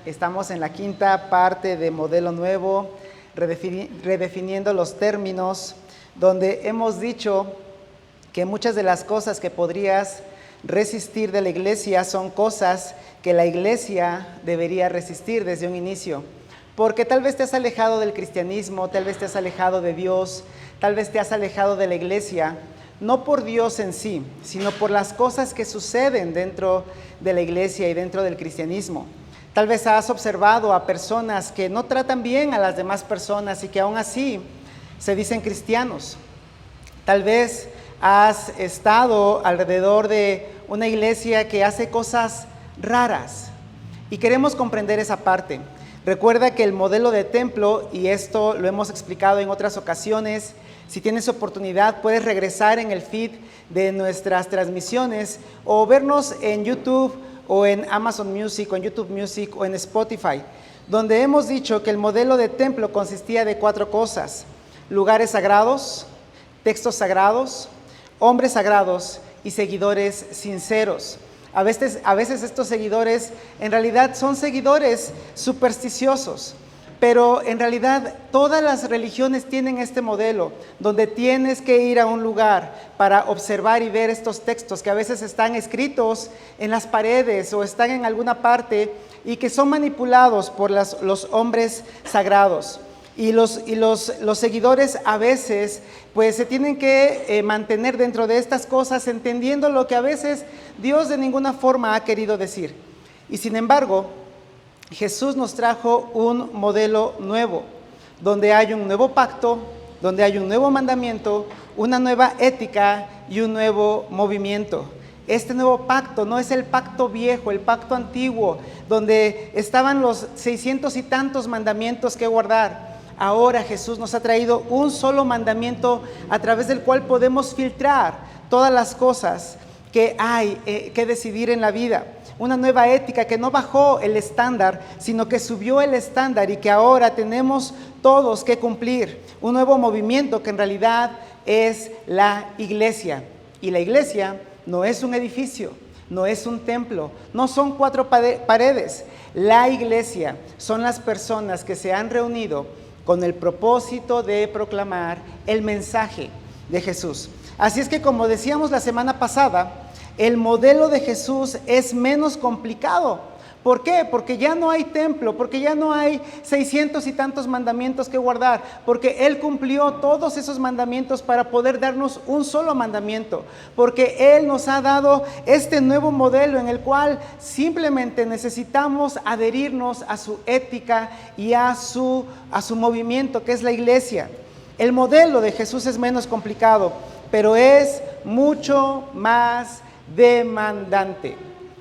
Estamos en la quinta parte de Modelo Nuevo, redefiniendo los términos, donde hemos dicho que muchas de las cosas que podrías resistir de la iglesia son cosas que la iglesia debería resistir desde un inicio. Porque tal vez te has alejado del cristianismo, tal vez te has alejado de Dios, tal vez te has alejado de la iglesia, no por Dios en sí, sino por las cosas que suceden dentro de la iglesia y dentro del cristianismo. Tal vez has observado a personas que no tratan bien a las demás personas y que aún así se dicen cristianos. Tal vez has estado alrededor de una iglesia que hace cosas raras y queremos comprender esa parte. Recuerda que el modelo de templo, y esto lo hemos explicado en otras ocasiones, si tienes oportunidad puedes regresar en el feed de nuestras transmisiones o vernos en YouTube o en Amazon Music o en YouTube Music o en Spotify, donde hemos dicho que el modelo de templo consistía de 4 cosas: lugares sagrados, textos sagrados, hombres sagrados y seguidores sinceros. A veces estos seguidores en realidad son seguidores supersticiosos, pero en realidad todas las religiones tienen este modelo, donde tienes que ir a un lugar para observar y ver estos textos que a veces están escritos en las paredes o están en alguna parte y que son manipulados por los hombres sagrados. Y los seguidores a veces pues se tienen que mantener dentro de estas cosas, entendiendo lo que a veces Dios de ninguna forma ha querido decir. Y sin embargo, Jesús nos trajo un modelo nuevo, donde hay un nuevo pacto, donde hay un nuevo mandamiento, una nueva ética y un nuevo movimiento. Este nuevo pacto no es el pacto viejo, el pacto antiguo, donde estaban los 600 y tantos mandamientos que guardar. Ahora Jesús nos ha traído un solo mandamiento a través del cual podemos filtrar todas las cosas que hay que decidir en la vida. Una nueva ética que no bajó el estándar, sino que subió el estándar y que ahora tenemos todos que cumplir. Un nuevo movimiento que en realidad es la iglesia. Y la iglesia no es un edificio, no es un templo, no son 4 paredes. La iglesia son las personas que se han reunido con el propósito de proclamar el mensaje de Jesús. Así es que, como decíamos la semana pasada, el modelo de Jesús es menos complicado. ¿Por qué? Porque ya no hay templo, porque ya no hay 600 y tantos mandamientos que guardar, porque Él cumplió todos esos mandamientos para poder darnos un solo mandamiento, porque Él nos ha dado este nuevo modelo en el cual simplemente necesitamos adherirnos a su ética y a su movimiento, que es la iglesia. El modelo de Jesús es menos complicado, pero es mucho más demandante,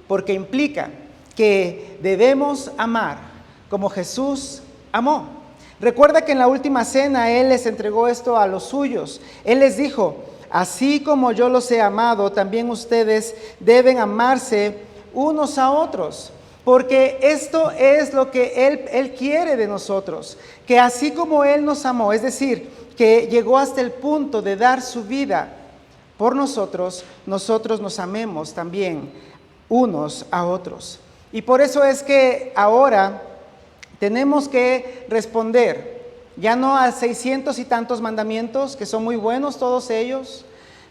porque implica que debemos amar como Jesús amó. Recuerda que en la última cena Él les entregó esto a los suyos. Él les dijo: así como yo los he amado, también ustedes deben amarse unos a otros. Porque esto es lo que Él quiere de nosotros, que así como Él nos amó, es decir, que llegó hasta el punto de dar su vida por nosotros, nosotros nos amemos también unos a otros. Y por eso es que ahora tenemos que responder, ya no a 600 y tantos mandamientos, que son muy buenos todos ellos,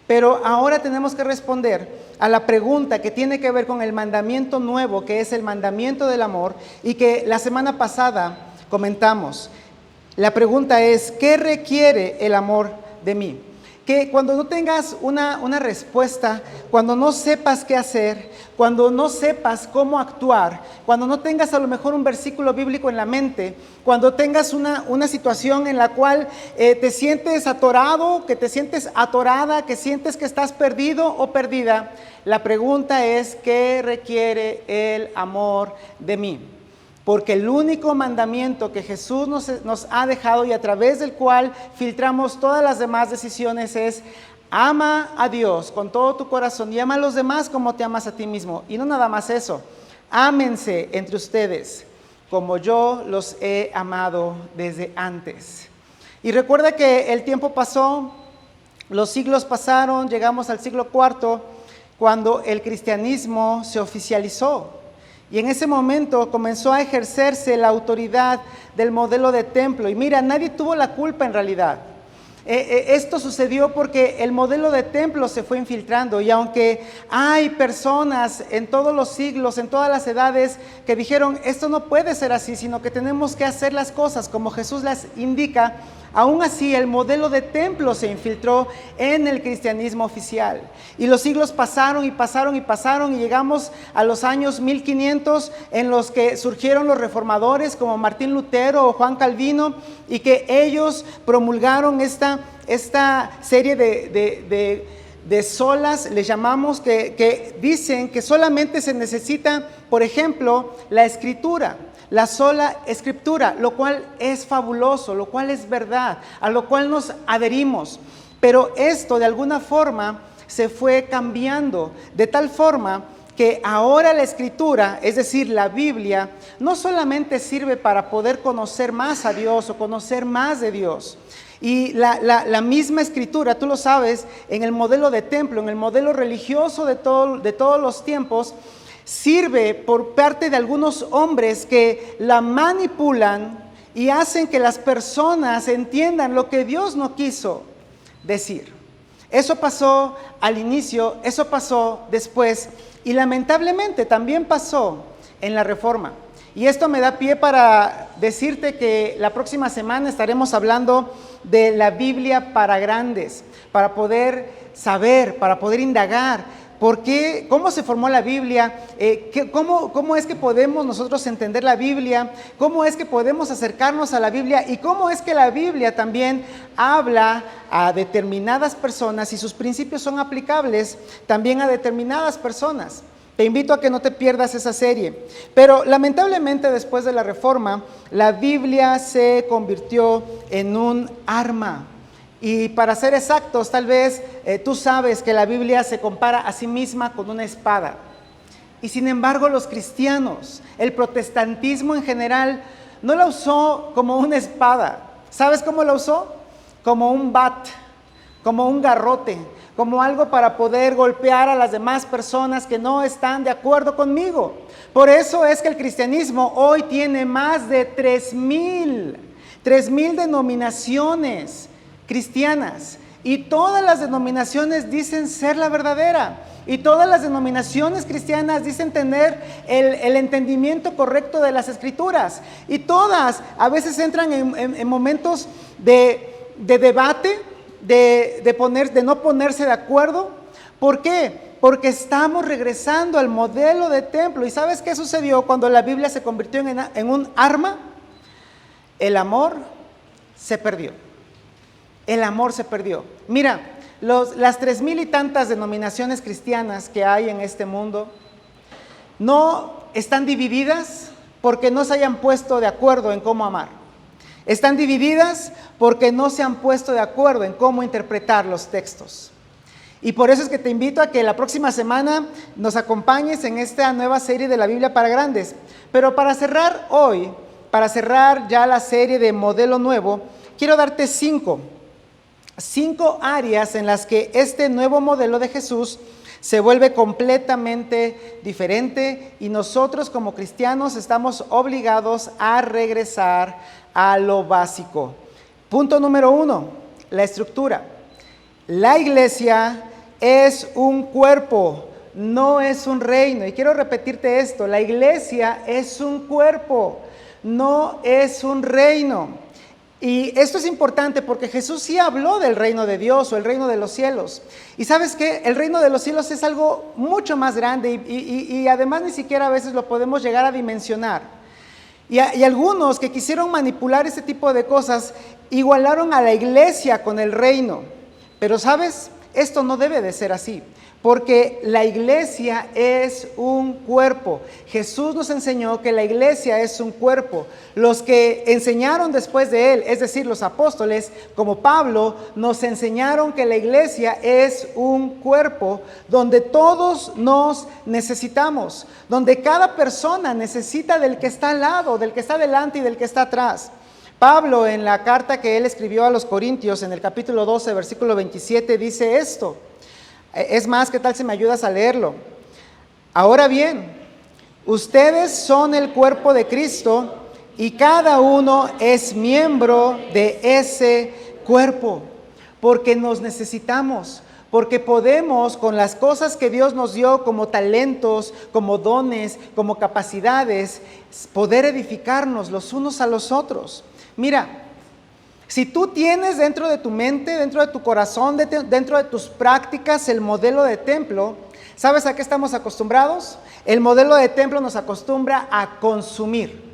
pero ahora tenemos que responder a la pregunta que tiene que ver con el mandamiento nuevo, que es el mandamiento del amor, y que la semana pasada comentamos. La pregunta es: ¿qué requiere el amor de mí? Que cuando no tengas una respuesta, cuando no sepas qué hacer, cuando no sepas cómo actuar, cuando no tengas a lo mejor un versículo bíblico en la mente, cuando tengas una situación en la cual te sientes atorado, que te sientes atorada, que sientes que estás perdido o perdida, la pregunta es: ¿qué requiere el amor de mí? Porque el único mandamiento que Jesús nos ha dejado y a través del cual filtramos todas las demás decisiones es: ama a Dios con todo tu corazón y ama a los demás como te amas a ti mismo. Y no nada más eso, ámense entre ustedes como yo los he amado desde antes. Y recuerda que el tiempo pasó, los siglos pasaron, llegamos al siglo IV, cuando el cristianismo se oficializó. Y en ese momento comenzó a ejercerse la autoridad del modelo de templo. Y mira, nadie tuvo la culpa en realidad. Esto sucedió porque el modelo de templo se fue infiltrando, y aunque hay personas en todos los siglos, en todas las edades, que dijeron esto no puede ser así, sino que tenemos que hacer las cosas como Jesús las indica, aún así el modelo de templo se infiltró en el cristianismo oficial. Y los siglos pasaron y pasaron y pasaron, y llegamos a los años 1500, en los que surgieron los reformadores como Martín Lutero o Juan Calvino, y que ellos promulgaron esta serie de solas, les llamamos, que dicen que solamente se necesita, por ejemplo, la escritura, la sola escritura, lo cual es fabuloso, lo cual es verdad, a lo cual nos adherimos. Pero esto de alguna forma se fue cambiando, de tal forma que ahora la escritura, es decir, la Biblia, no solamente sirve para poder conocer más a Dios o conocer más de Dios. Y la misma escritura, tú lo sabes, en el modelo de templo, en el modelo religioso de todos los tiempos, sirve por parte de algunos hombres que la manipulan y hacen que las personas entiendan lo que Dios no quiso decir. Eso pasó al inicio, eso pasó después, y lamentablemente también pasó en la Reforma. Y esto me da pie para decirte que la próxima semana estaremos hablando de la Biblia para grandes, para poder saber, para poder indagar. ¿Por qué? ¿Cómo se formó la Biblia? ¿Cómo es que podemos nosotros entender la Biblia? ¿Cómo es que podemos acercarnos a la Biblia? ¿Y cómo es que la Biblia también habla a determinadas personas y sus principios son aplicables también a determinadas personas? Te invito a que no te pierdas esa serie. Pero lamentablemente después de la Reforma, la Biblia se convirtió en un arma. Y para ser exactos, tal vez tú sabes que la Biblia se compara a sí misma con una espada. Y sin embargo, los cristianos, el protestantismo en general, no la usó como una espada. ¿Sabes cómo la usó? Como un bat, como un garrote, como algo para poder golpear a las demás personas que no están de acuerdo conmigo. Por eso es que el cristianismo hoy tiene más de 3,000 denominaciones cristianas, y todas las denominaciones dicen ser la verdadera, y todas las denominaciones cristianas dicen tener el entendimiento correcto de las escrituras, y todas a veces entran en momentos de debate, de no ponerse de acuerdo. ¿Por qué? Porque estamos regresando al modelo de templo. ¿Y sabes qué sucedió cuando la Biblia se convirtió en un arma? El amor se perdió. El amor se perdió. Mira, las 3,000 y tantas denominaciones cristianas que hay en este mundo no están divididas porque no se hayan puesto de acuerdo en cómo amar. Están divididas porque no se han puesto de acuerdo en cómo interpretar los textos. Y por eso es que te invito a que la próxima semana nos acompañes en esta nueva serie de la Biblia para grandes. Pero para cerrar hoy, para cerrar ya la serie de Modelo Nuevo, quiero darte 5 áreas en las que este nuevo modelo de Jesús se vuelve completamente diferente, y nosotros como cristianos estamos obligados a regresar a lo básico. Punto número 1, la estructura. La iglesia es un cuerpo, no es un reino. Y quiero repetirte esto: la iglesia es un cuerpo, no es un reino. Y esto es importante porque Jesús sí habló del reino de Dios o el reino de los cielos. Y ¿sabes qué? El reino de los cielos es algo mucho más grande, y además ni siquiera a veces lo podemos llegar a dimensionar. Y algunos que quisieron manipular ese tipo de cosas igualaron a la iglesia con el reino. Pero ¿sabes? Esto no debe de ser así, porque la iglesia es un cuerpo. Jesús nos enseñó que la iglesia es un cuerpo. Los que enseñaron después de él, es decir, los apóstoles, como Pablo, nos enseñaron que la iglesia es un cuerpo donde todos nos necesitamos, donde cada persona necesita del que está al lado, del que está delante y del que está atrás. Pablo, en la carta que él escribió a los Corintios, en el capítulo 12, versículo 27, dice esto. Es más, ¿qué tal si me ayudas a leerlo? Ahora bien, Ustedes son el cuerpo de Cristo y cada uno es miembro de ese cuerpo, porque nos necesitamos, porque podemos con las cosas que Dios nos dio como talentos, como dones, como capacidades, poder edificarnos los unos a los otros. Mira, si tú tienes dentro de tu mente, dentro de tu corazón, dentro de tus prácticas el modelo de templo, ¿sabes a qué estamos acostumbrados? El modelo de templo nos acostumbra a consumir.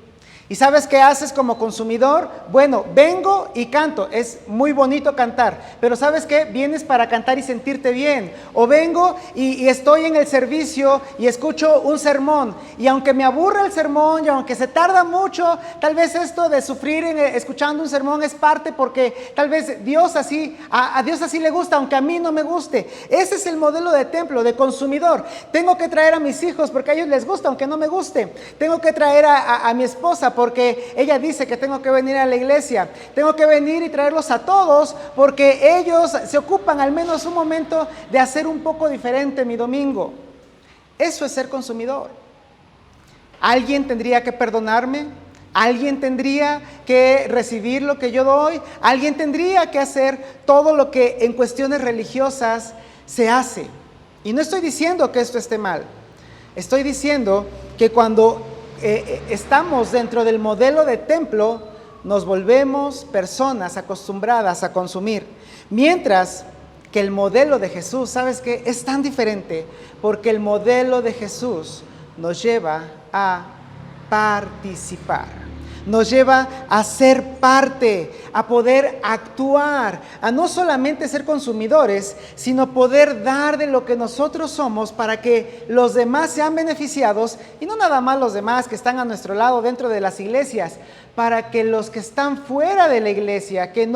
¿Y sabes qué haces como consumidor? Bueno, vengo y canto. Es muy bonito cantar, pero ¿sabes qué? Vienes para cantar y sentirte bien. O vengo y estoy en el servicio y escucho un sermón. Y aunque me aburre el sermón y aunque se tarda mucho, tal vez esto de sufrir escuchando un sermón es parte porque tal vez a Dios así le gusta, aunque a mí no me guste. Ese es el modelo de templo, de consumidor. Tengo que traer a mis hijos porque a ellos les gusta, aunque no me guste. Tengo que traer a mi esposa porque ella dice que tengo que venir a la iglesia. Tengo que venir y traerlos a todos porque ellos se ocupan al menos un momento de hacer un poco diferente mi domingo. Eso es ser consumidor. Alguien tendría que perdonarme, alguien tendría que recibir lo que yo doy, alguien tendría que hacer todo lo que en cuestiones religiosas se hace. Y no estoy diciendo que esto esté mal, estoy diciendo que cuando estamos dentro del modelo de templo, nos volvemos personas acostumbradas a consumir. Mientras que el modelo de Jesús, ¿sabes qué? Es tan diferente porque el modelo de Jesús nos lleva a participar. Nos lleva a ser parte, a poder actuar, a no solamente ser consumidores, sino poder dar de lo que nosotros somos para que los demás sean beneficiados, y no nada más los demás que están a nuestro lado dentro de las iglesias, para que los que están fuera de la iglesia, que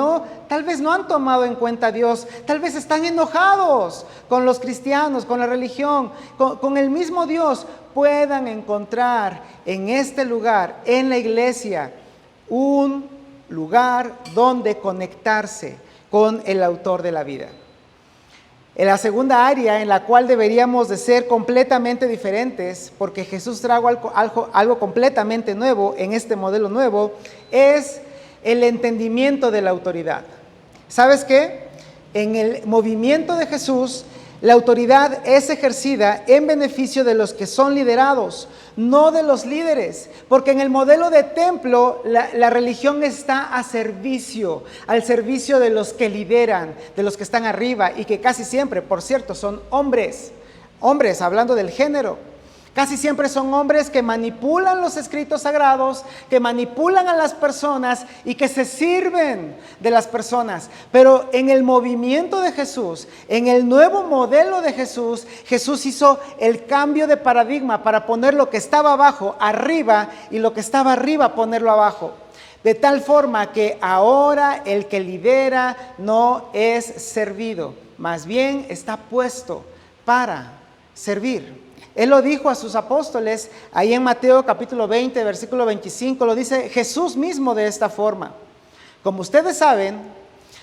tal vez no han tomado en cuenta a Dios, tal vez están enojados con los cristianos, con la religión, con el mismo Dios, puedan encontrar en este lugar, en la iglesia, un lugar donde conectarse con el autor de la vida. En la segunda área en la cual deberíamos de ser completamente diferentes, porque Jesús trajo algo completamente nuevo en este modelo nuevo, es el entendimiento de la autoridad. ¿Sabes qué? En el movimiento de Jesús, la autoridad es ejercida en beneficio de los que son liderados, no de los líderes, porque en el modelo de templo la religión está al servicio de los que lideran, de los que están arriba y que casi siempre, por cierto, son hombres, hablando del género. Casi siempre son hombres que manipulan los escritos sagrados, que manipulan a las personas y que se sirven de las personas. Pero en el movimiento de Jesús, en el nuevo modelo de Jesús, Jesús hizo el cambio de paradigma para poner lo que estaba abajo arriba y lo que estaba arriba ponerlo abajo. De tal forma que ahora el que lidera no es servido, más bien está puesto para servir. Él lo dijo a sus apóstoles, ahí en Mateo capítulo 20, versículo 25, lo dice Jesús mismo de esta forma. Como ustedes saben,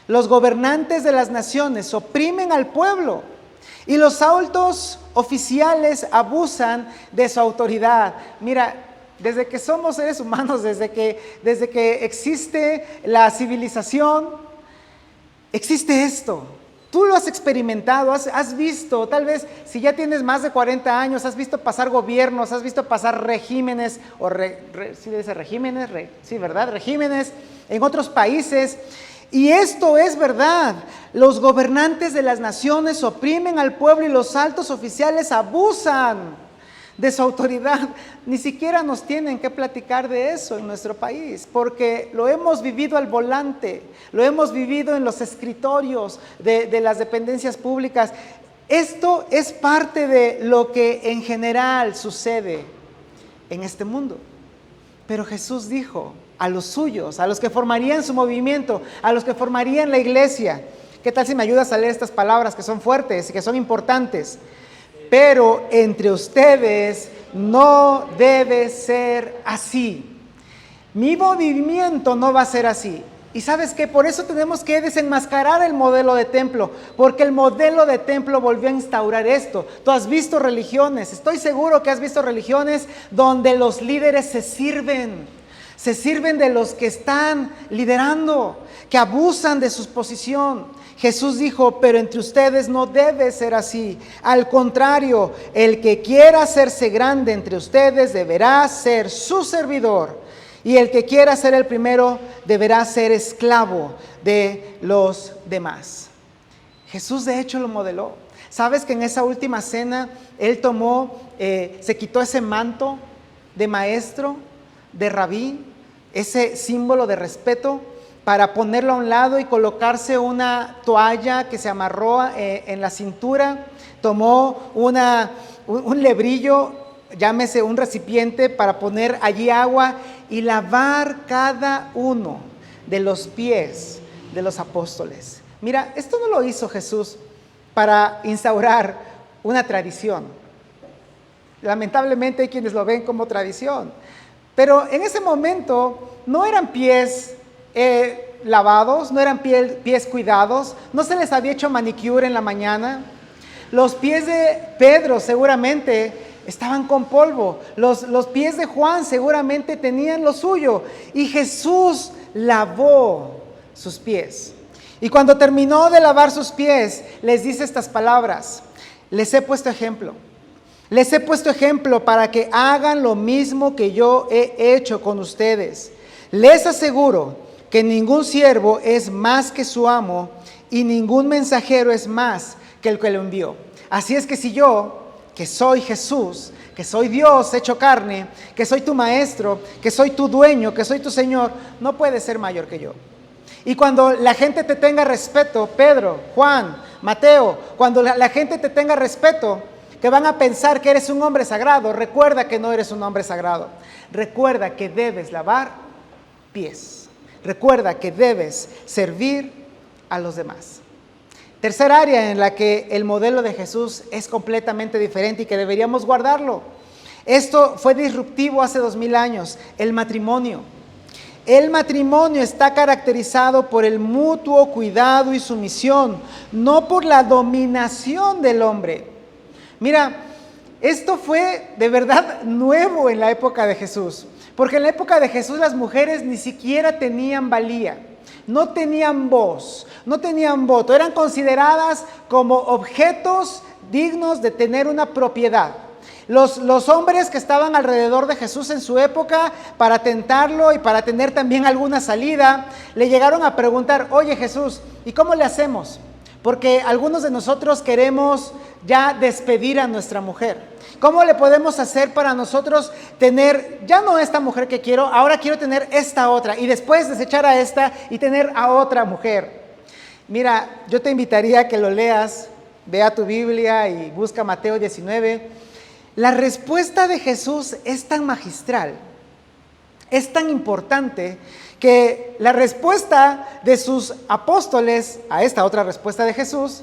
los gobernantes de las naciones oprimen al pueblo y los altos oficiales abusan de su autoridad. Mira, desde que somos seres humanos, desde que existe la civilización, existe esto. Tú lo has experimentado, has visto, tal vez si ya tienes más de 40 años, has visto pasar gobiernos, has visto pasar regímenes, ¿sí dice regímenes? Sí, ¿verdad? Regímenes en otros países. Y esto es verdad. Los gobernantes de las naciones oprimen al pueblo y los altos oficiales abusan de su autoridad. Ni siquiera nos tienen que platicar de eso en nuestro país, porque lo hemos vivido al volante, lo hemos vivido en los escritorios de las dependencias públicas. Esto es parte de lo que en general sucede en este mundo. Pero Jesús dijo a los suyos, a los que formarían su movimiento, a los que formarían la iglesia, ¿qué tal si me ayudas a leer estas palabras que son fuertes y que son importantes? Pero entre ustedes no debe ser así. Mi movimiento no va a ser así. Y ¿sabes qué? Por eso tenemos que desenmascarar el modelo de templo, porque el modelo de templo volvió a instaurar esto. Tú has visto religiones, estoy seguro que has visto religiones donde los líderes se sirven de los que están liderando, que abusan de su posición. Jesús dijo, pero entre ustedes no debe ser así. Al contrario, el que quiera hacerse grande entre ustedes deberá ser su servidor. Y el que quiera ser el primero deberá ser esclavo de los demás. Jesús de hecho lo modeló. ¿Sabes que en esa última cena Él se quitó ese manto de maestro, de rabí, ese símbolo de respeto, para ponerlo a un lado y colocarse una toalla que se amarró en la cintura? Tomó un lebrillo, llámese un recipiente, para poner allí agua y lavar cada uno de los pies de los apóstoles. Mira, esto no lo hizo Jesús para instaurar una tradición. Lamentablemente hay quienes lo ven como tradición, pero en ese momento no eran pies lavados, no eran pies cuidados, no se les había hecho manicure en la mañana. Los pies de Pedro seguramente estaban con polvo, los pies de Juan seguramente tenían lo suyo, y Jesús lavó sus pies. Y cuando terminó de lavar sus pies, les dice estas palabras: les he puesto ejemplo. Les he puesto ejemplo para que hagan lo mismo que yo he hecho con ustedes. Les aseguro que ningún siervo es más que su amo, y ningún mensajero es más que el que lo envió. Así es que si yo, que soy Jesús, que soy Dios hecho carne, que soy tu maestro, que soy tu dueño, que soy tu Señor, no puedes ser mayor que yo. Y cuando la gente te tenga respeto, Pedro, Juan, Mateo, cuando la gente te tenga respeto, que van a pensar que eres un hombre sagrado, recuerda que no eres un hombre sagrado. Recuerda que debes lavar pies. Recuerda que debes servir a los demás. Tercer área en la que el modelo de Jesús es completamente diferente y que deberíamos guardarlo. Esto fue disruptivo hace 2000 años, el matrimonio. El matrimonio está caracterizado por el mutuo cuidado y sumisión, no por la dominación del hombre. Mira, esto fue de verdad nuevo en la época de Jesús, porque en la época de Jesús las mujeres ni siquiera tenían valía, no tenían voz, no tenían voto, eran consideradas como objetos dignos de tener una propiedad. Los hombres que estaban alrededor de Jesús en su época, para tentarlo y para tener también alguna salida, le llegaron a preguntar: oye Jesús, ¿y cómo le hacemos? Porque algunos de nosotros queremos ya despedir a nuestra mujer. ¿Cómo le podemos hacer para nosotros tener, ya no esta mujer que quiero, ahora quiero tener esta otra, y después desechar a esta y tener a otra mujer? Mira, yo te invitaría a que lo leas, vea tu Biblia y busca Mateo 19. La respuesta de Jesús es tan magistral, es tan importante, que la respuesta de sus apóstoles a esta otra respuesta de Jesús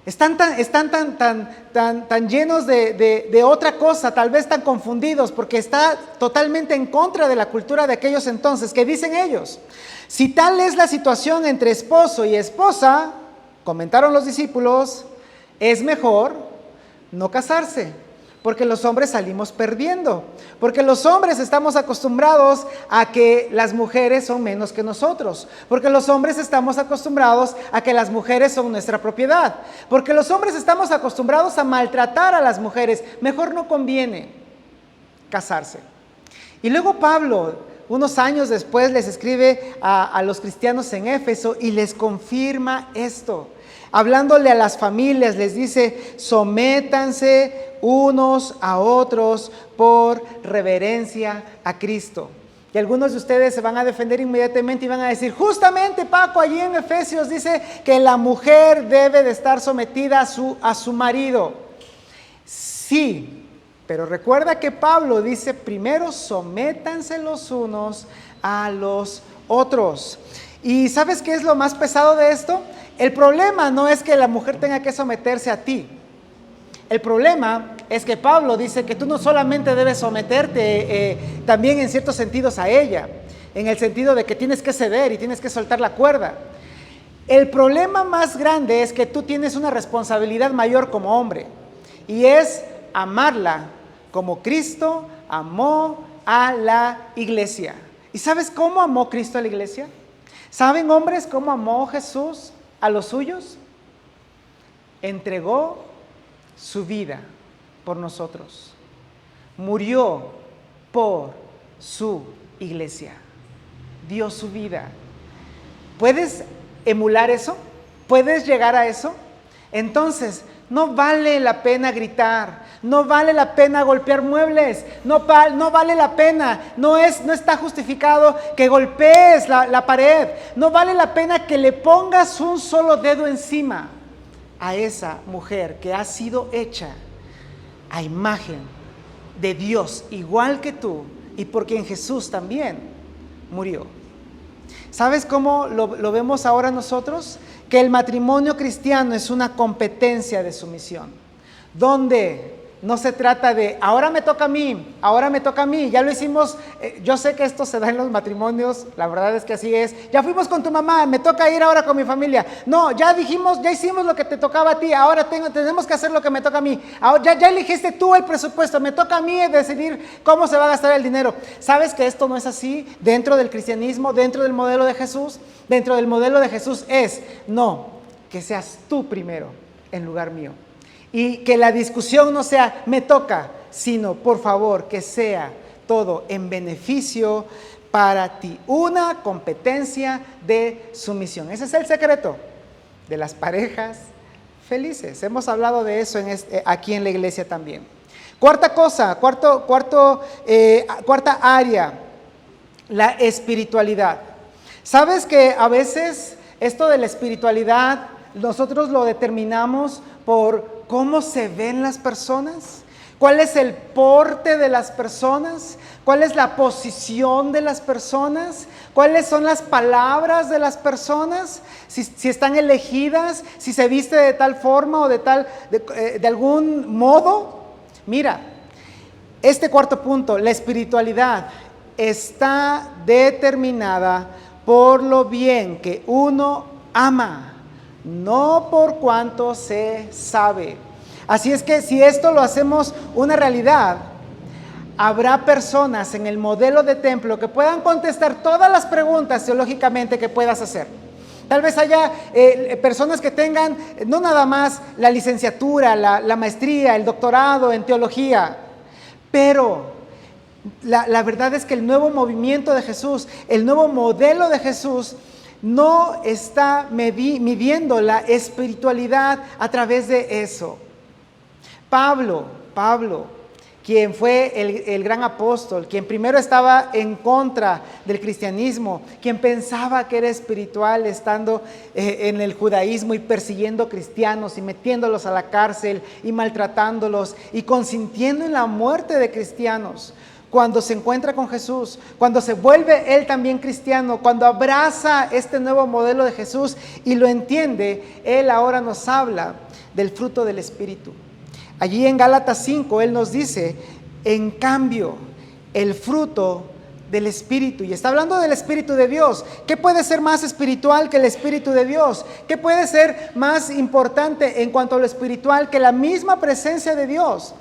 están tan llenos de otra cosa, tal vez tan confundidos, porque está totalmente en contra de la cultura de aquellos entonces, que dicen ellos: si tal es la situación entre esposo y esposa, comentaron los discípulos, es mejor no casarse. Porque los hombres salimos perdiendo, porque los hombres estamos acostumbrados a que las mujeres son menos que nosotros, porque los hombres estamos acostumbrados a que las mujeres son nuestra propiedad, porque los hombres estamos acostumbrados a maltratar a las mujeres, mejor no conviene casarse. Y luego Pablo, unos años después, les escribe a los cristianos en Éfeso y les confirma esto. Hablándole a las familias, les dice: sométanse unos a otros por reverencia a Cristo. Y algunos de ustedes se van a defender inmediatamente y van a decir: justamente Paco, allí en Efesios dice que la mujer debe de estar sometida a su marido. Sí, pero recuerda que Pablo dice: primero sométanse los unos a los otros. ¿Y sabes qué es lo más pesado de esto? El problema no es que la mujer tenga que someterse a ti. El problema es que Pablo dice que tú no solamente debes someterte también en ciertos sentidos a ella, en el sentido de que tienes que ceder y tienes que soltar la cuerda. El problema más grande es que tú tienes una responsabilidad mayor como hombre, y es amarla como Cristo amó a la iglesia. ¿Y sabes cómo amó Cristo a la iglesia? ¿Saben, hombres, cómo amó Jesús a los suyos? Entregó su vida por nosotros. Murió por su iglesia. Dio su vida. ¿Puedes emular eso? ¿Puedes llegar a eso? Entonces, no vale la pena gritar, no vale la pena golpear muebles, no vale la pena, no está justificado que golpees la pared, no vale la pena que le pongas un solo dedo encima a esa mujer que ha sido hecha a imagen de Dios, igual que tú, y por quien Jesús también murió. ¿Sabes cómo lo vemos ahora nosotros? Que el matrimonio cristiano es una competencia de sumisión, donde no se trata de ahora me toca a mí, ya lo hicimos. Yo sé que esto se da en los matrimonios, la verdad es que así es. Ya fuimos con tu mamá, me toca ir ahora con mi familia. No, ya hicimos lo que te tocaba a ti, ahora tenemos que hacer lo que me toca a mí. Ahora, ya elegiste tú el presupuesto, me toca a mí decidir cómo se va a gastar el dinero. ¿Sabes que esto no es así dentro del cristianismo, dentro del modelo de Jesús? Dentro del modelo de Jesús no, que seas tú primero en lugar mío. Y que la discusión no sea me toca, sino por favor que sea todo en beneficio para ti. Una competencia de sumisión. Ese es el secreto de las parejas felices. Hemos hablado de eso aquí en la iglesia también. Cuarta cosa, cuarta área, la espiritualidad. ¿Sabes que a veces esto de la espiritualidad nosotros lo determinamos por cómo se ven las personas? ¿Cuál es el porte de las personas? ¿Cuál es la posición de las personas? ¿Cuáles son las palabras de las personas? Si están elegidas, si se viste de tal forma o de algún modo. Mira, este cuarto punto, la espiritualidad está determinada por lo bien que uno ama, no por cuánto se sabe. Así es que si esto lo hacemos una realidad, habrá personas en el modelo de templo que puedan contestar todas las preguntas teológicamente que puedas hacer. Tal vez haya personas que tengan no nada más la licenciatura, la maestría, el doctorado en teología, pero la verdad es que el nuevo movimiento de Jesús, el nuevo modelo de Jesús, no está midiendo la espiritualidad a través de eso. Pablo, quien fue el gran apóstol, quien primero estaba en contra del cristianismo, quien pensaba que era espiritual estando en el judaísmo y persiguiendo cristianos y metiéndolos a la cárcel y maltratándolos y consintiendo en la muerte de cristianos. Cuando se encuentra con Jesús, cuando se vuelve él también cristiano, cuando abraza este nuevo modelo de Jesús y lo entiende, él ahora nos habla del fruto del Espíritu. Allí en Gálatas 5, él nos dice, en cambio, el fruto del Espíritu, y está hablando del Espíritu de Dios. ¿Qué puede ser más espiritual que el Espíritu de Dios? ¿Qué puede ser más importante en cuanto a lo espiritual que la misma presencia de Dios?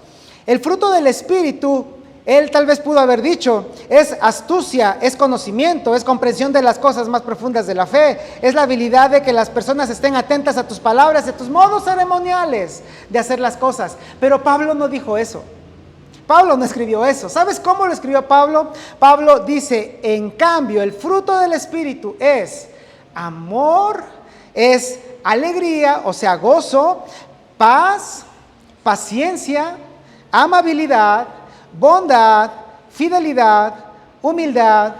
El fruto del Espíritu, él tal vez pudo haber dicho, es astucia, es conocimiento, es comprensión de las cosas más profundas de la fe, es la habilidad de que las personas estén atentas a tus palabras, a tus modos ceremoniales de hacer las cosas. Pero Pablo no dijo eso. Pablo no escribió eso. ¿Sabes cómo lo escribió Pablo? Pablo dice, en cambio, el fruto del Espíritu es amor, es alegría, o sea, gozo, paz, paciencia, amabilidad, bondad, fidelidad, humildad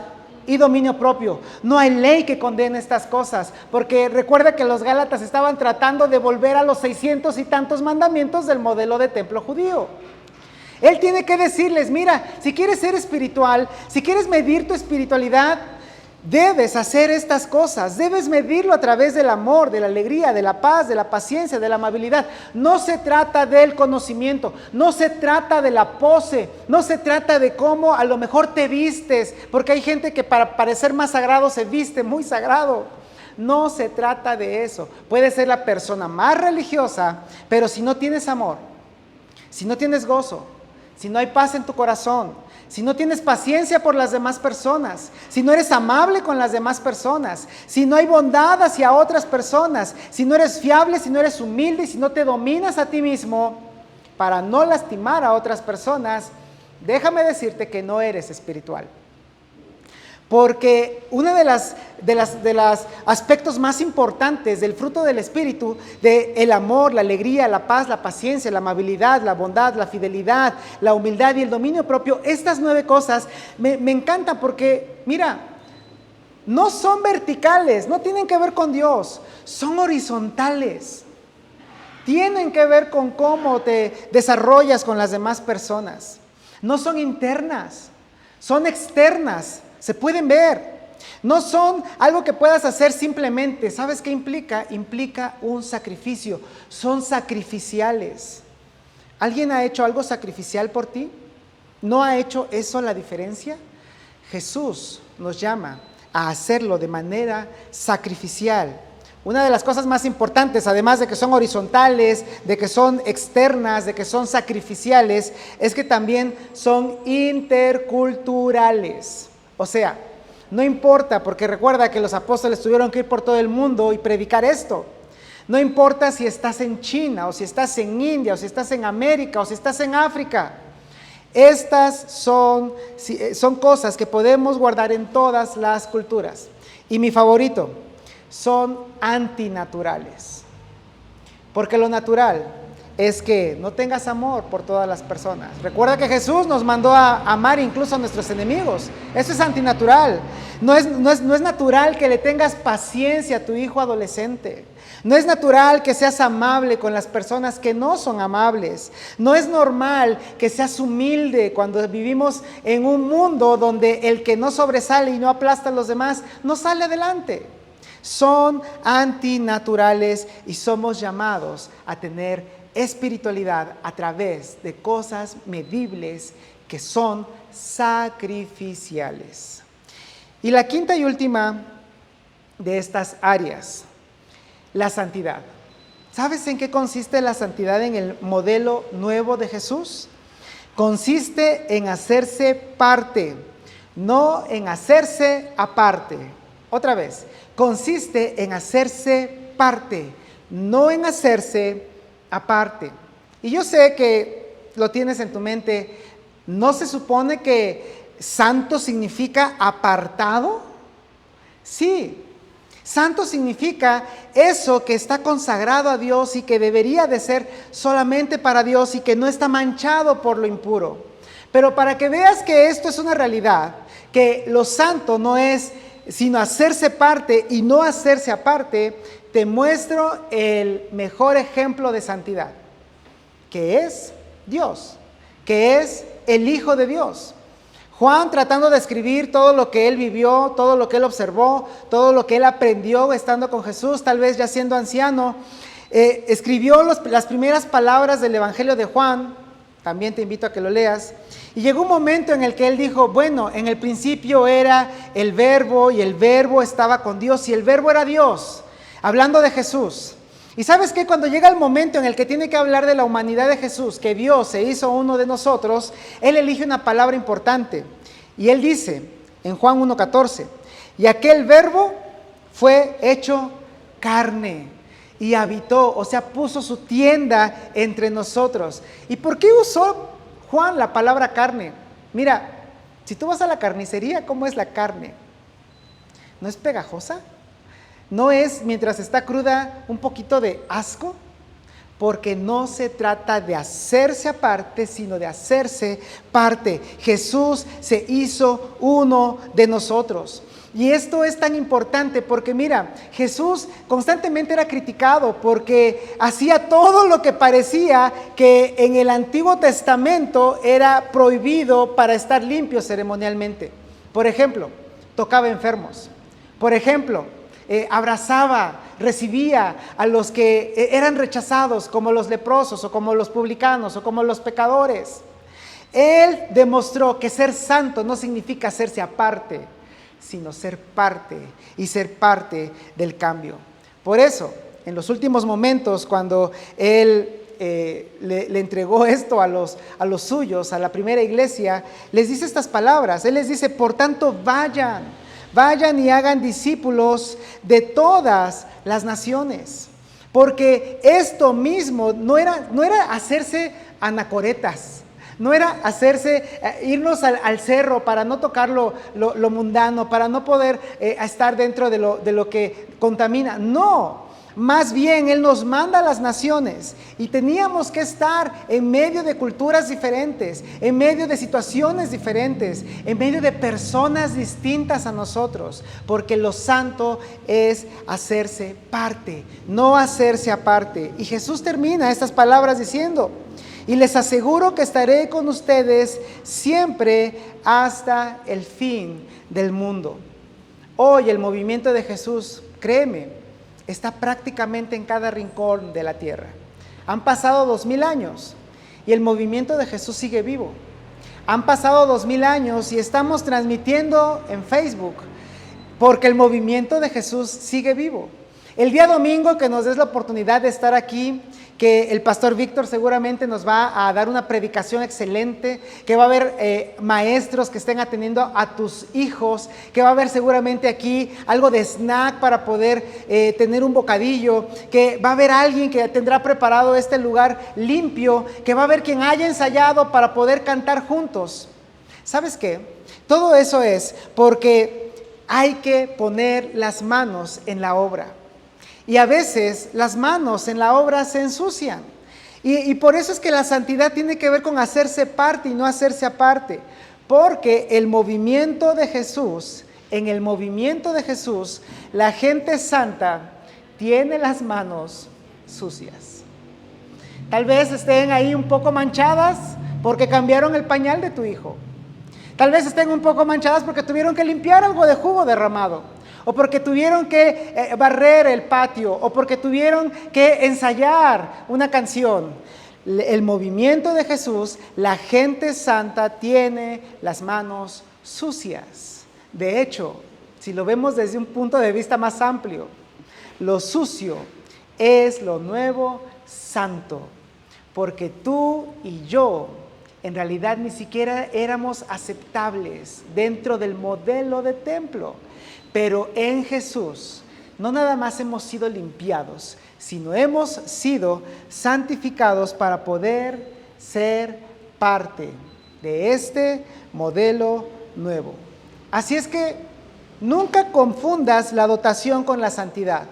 y dominio propio. No hay ley que condene estas cosas, porque recuerda que los gálatas estaban tratando de volver a los 600 y tantos mandamientos del modelo de templo judío. Él tiene que decirles, mira, si quieres ser espiritual, si quieres medir tu espiritualidad, Debes hacer estas cosas, debes medirlo a través del amor, de la alegría, de la paz, de la paciencia, de la amabilidad. No se trata del conocimiento, no se trata de la pose, no se trata de cómo a lo mejor te vistes, porque hay gente que para parecer más sagrado se viste muy sagrado. No se trata de eso. Puedes ser la persona más religiosa, pero si no tienes amor, si no tienes gozo, si no hay paz en tu corazón, si no tienes paciencia por las demás personas, si no eres amable con las demás personas, si no hay bondad hacia otras personas, si no eres fiable, si no eres humilde y si no te dominas a ti mismo para no lastimar a otras personas, déjame decirte que no eres espiritual. Porque uno de los aspectos más importantes del fruto del Espíritu, del amor, la alegría, la paz, la paciencia, la amabilidad, la bondad, la fidelidad, la humildad y el dominio propio, estas 9 cosas me encantan porque, mira, no son verticales, no tienen que ver con Dios, son horizontales. Tienen que ver con cómo te desarrollas con las demás personas. No son internas, son externas. Se pueden ver, no son algo que puedas hacer simplemente. ¿Sabes qué implica? Implica un sacrificio, son sacrificiales. ¿Alguien ha hecho algo sacrificial por ti? ¿No ha hecho eso la diferencia? Jesús nos llama a hacerlo de manera sacrificial. Una de las cosas más importantes, además de que son horizontales, de que son externas, de que son sacrificiales, es que también son interculturales. O sea, no importa, porque recuerda que los apóstoles tuvieron que ir por todo el mundo y predicar esto. No importa si estás en China, o si estás en India, o si estás en América, o si estás en África. Estas son cosas que podemos guardar en todas las culturas. Y mi favorito, son antinaturales. Porque lo natural es que no tengas amor por todas las personas. Recuerda que Jesús nos mandó a amar incluso a nuestros enemigos. Eso es antinatural. No es natural que le tengas paciencia a tu hijo adolescente. No es natural que seas amable con las personas que no son amables. No es normal que seas humilde cuando vivimos en un mundo donde el que no sobresale y no aplasta a los demás no sale adelante. Son antinaturales y somos llamados a tener espiritualidad a través de cosas medibles que son sacrificiales. Y la quinta y última de estas áreas, la santidad. ¿Sabes en qué consiste la santidad en el modelo nuevo de Jesús? Consiste en hacerse parte, no en hacerse aparte. Otra vez, consiste en hacerse parte, no en hacerse aparte. Y yo sé que lo tienes en tu mente. ¿No se supone que santo significa apartado? Sí, santo significa eso que está consagrado a Dios y que debería de ser solamente para Dios y que no está manchado por lo impuro. Pero para que veas que esto es una realidad, que lo santo no es sino hacerse parte y no hacerse aparte, te muestro el mejor ejemplo de santidad, que es Dios, que es el Hijo de Dios. Juan, tratando de escribir todo lo que él vivió, todo lo que él observó, todo lo que él aprendió estando con Jesús, tal vez ya siendo anciano, escribió las primeras palabras del Evangelio de Juan. También te invito a que lo leas. Y llegó un momento en el que él dijo, bueno, en el principio era el Verbo y el Verbo estaba con Dios y el Verbo era Dios, hablando de Jesús. Y sabes que cuando llega el momento en el que tiene que hablar de la humanidad de Jesús, que Dios se hizo uno de nosotros, él elige una palabra importante. Y él dice en Juan 1:14, y aquel Verbo fue hecho carne y habitó, o sea, puso su tienda entre nosotros. ¿Y por qué usó Juan la palabra carne? Mira, si tú vas a la carnicería, ¿cómo es la carne? ¿No es pegajosa? ¿No es, mientras está cruda, un poquito de asco? Porque no se trata de hacerse aparte, sino de hacerse parte. Jesús se hizo uno de nosotros. Y esto es tan importante porque mira, Jesús constantemente era criticado porque hacía todo lo que parecía que en el Antiguo Testamento era prohibido para estar limpio ceremonialmente. Por ejemplo, tocaba enfermos. Por ejemplo, abrazaba, recibía a los que eran rechazados, como los leprosos, o como los publicanos, o como los pecadores. Él demostró que ser santo no significa hacerse aparte, sino ser parte y ser parte del cambio. Por eso, en los últimos momentos, cuando Él le entregó esto a los suyos, a la primera iglesia, les dice estas palabras. Él les dice: por tanto, vayan y hagan discípulos de todas las naciones. Porque esto mismo no era hacerse anacoretas. No era irnos al cerro para no tocar lo mundano, para no poder estar dentro de lo que contamina. No, más bien Él nos manda a las naciones y teníamos que estar en medio de culturas diferentes, en medio de situaciones diferentes, en medio de personas distintas a nosotros, porque lo santo es hacerse parte, no hacerse aparte. Y Jesús termina estas palabras diciendo: y les aseguro que estaré con ustedes siempre hasta el fin del mundo. Hoy el movimiento de Jesús, créeme, está prácticamente en cada rincón de la tierra. Han pasado 2000 años y el movimiento de Jesús sigue vivo. Han pasado 2000 años y estamos transmitiendo en Facebook porque el movimiento de Jesús sigue vivo. El día domingo que nos des la oportunidad de estar aquí, que el pastor Víctor seguramente nos va a dar una predicación excelente, que va a haber maestros que estén atendiendo a tus hijos, que va a haber seguramente aquí algo de snack para poder tener un bocadillo, que va a haber alguien que tendrá preparado este lugar limpio, que va a haber quien haya ensayado para poder cantar juntos. ¿Sabes qué? Todo eso es porque hay que poner las manos en la obra. Y a veces las manos en la obra se ensucian. Y por eso es que la santidad tiene que ver con hacerse parte y no hacerse aparte. Porque el movimiento de Jesús, en el movimiento de Jesús, la gente santa tiene las manos sucias. Tal vez estén ahí un poco manchadas porque cambiaron el pañal de tu hijo. Tal vez estén un poco manchadas porque tuvieron que limpiar algo de jugo derramado. O porque tuvieron que barrer el patio, o porque tuvieron que ensayar una canción. El movimiento de Jesús, la gente santa tiene las manos sucias. De hecho, si lo vemos desde un punto de vista más amplio, lo sucio es lo nuevo santo. Porque tú y yo, en realidad ni siquiera éramos aceptables dentro del modelo de templo. Pero en Jesús no nada más hemos sido limpiados, sino hemos sido santificados para poder ser parte de este modelo nuevo. Así es que nunca confundas la dotación con la santidad.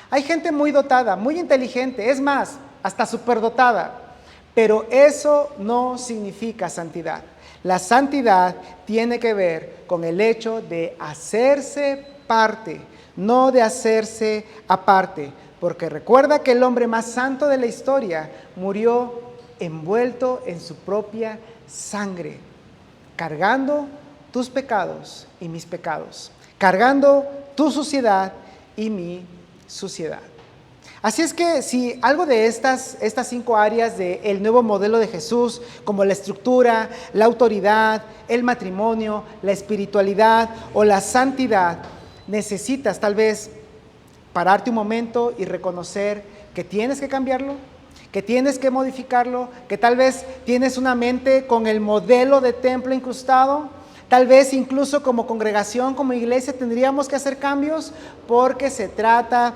Hay gente muy dotada, muy inteligente, es más, hasta superdotada, pero eso no significa santidad. La santidad tiene que ver con el hecho de hacerse parte, no de hacerse aparte. Porque recuerda que el hombre más santo de la historia murió envuelto en su propia sangre, cargando tus pecados y mis pecados, cargando tu suciedad y mi suciedad. Así es que si algo de estas 5 áreas del nuevo modelo de Jesús, como la estructura, la autoridad, el matrimonio, la espiritualidad o la santidad, necesitas tal vez pararte un momento y reconocer que tienes que cambiarlo, que tienes que modificarlo, que tal vez tienes una mente con el modelo de templo incrustado, tal vez incluso como congregación, como iglesia tendríamos que hacer cambios porque se trata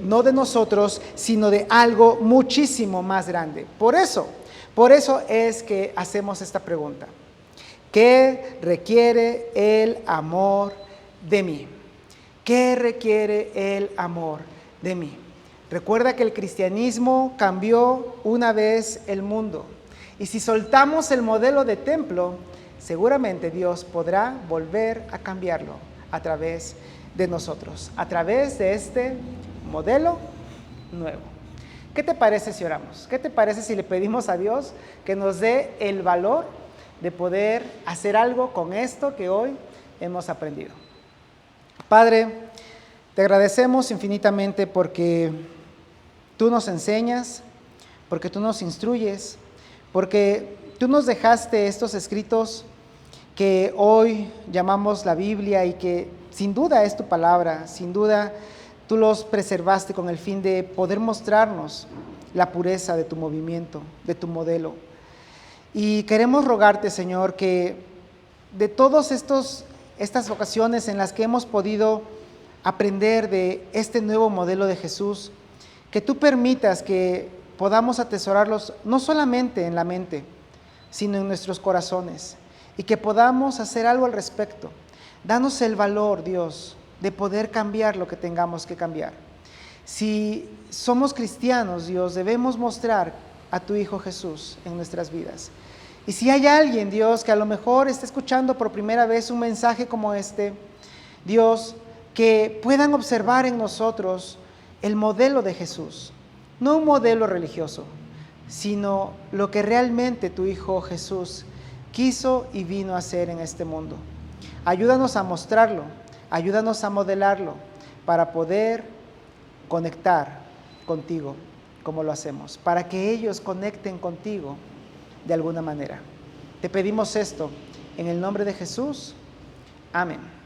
no de nosotros, sino de algo muchísimo más grande. Por eso es que hacemos esta pregunta: ¿qué requiere el amor de mí? ¿Qué requiere el amor de mí? Recuerda que el cristianismo cambió una vez el mundo. Y si soltamos el modelo de templo, seguramente Dios podrá volver a cambiarlo a través de nosotros, a través de este modelo nuevo. ¿Qué te parece si oramos? ¿Qué te parece si le pedimos a Dios que nos dé el valor de poder hacer algo con esto que hoy hemos aprendido. Padre, te agradecemos infinitamente porque tú nos enseñas, porque tú nos instruyes, porque tú nos dejaste estos escritos que hoy llamamos la Biblia y que sin duda es tu palabra, sin duda tú los preservaste con el fin de poder mostrarnos la pureza de tu movimiento, de tu modelo. Y queremos rogarte, Señor, que de todas estas ocasiones en las que hemos podido aprender de este nuevo modelo de Jesús, que tú permitas que podamos atesorarlos no solamente en la mente, sino en nuestros corazones, y que podamos hacer algo al respecto. Danos el valor, Dios, de poder cambiar lo que tengamos que cambiar. Si somos cristianos, Dios, debemos mostrar a tu Hijo Jesús en nuestras vidas. Y si hay alguien, Dios, que a lo mejor está escuchando por primera vez un mensaje como este, Dios, que puedan observar en nosotros el modelo de Jesús, no un modelo religioso, sino lo que realmente tu Hijo Jesús quiso y vino a hacer en este mundo. Ayúdanos a mostrarlo, ayúdanos a modelarlo para poder conectar contigo como lo hacemos, para que ellos conecten contigo de alguna manera. Te pedimos esto en el nombre de Jesús. Amén.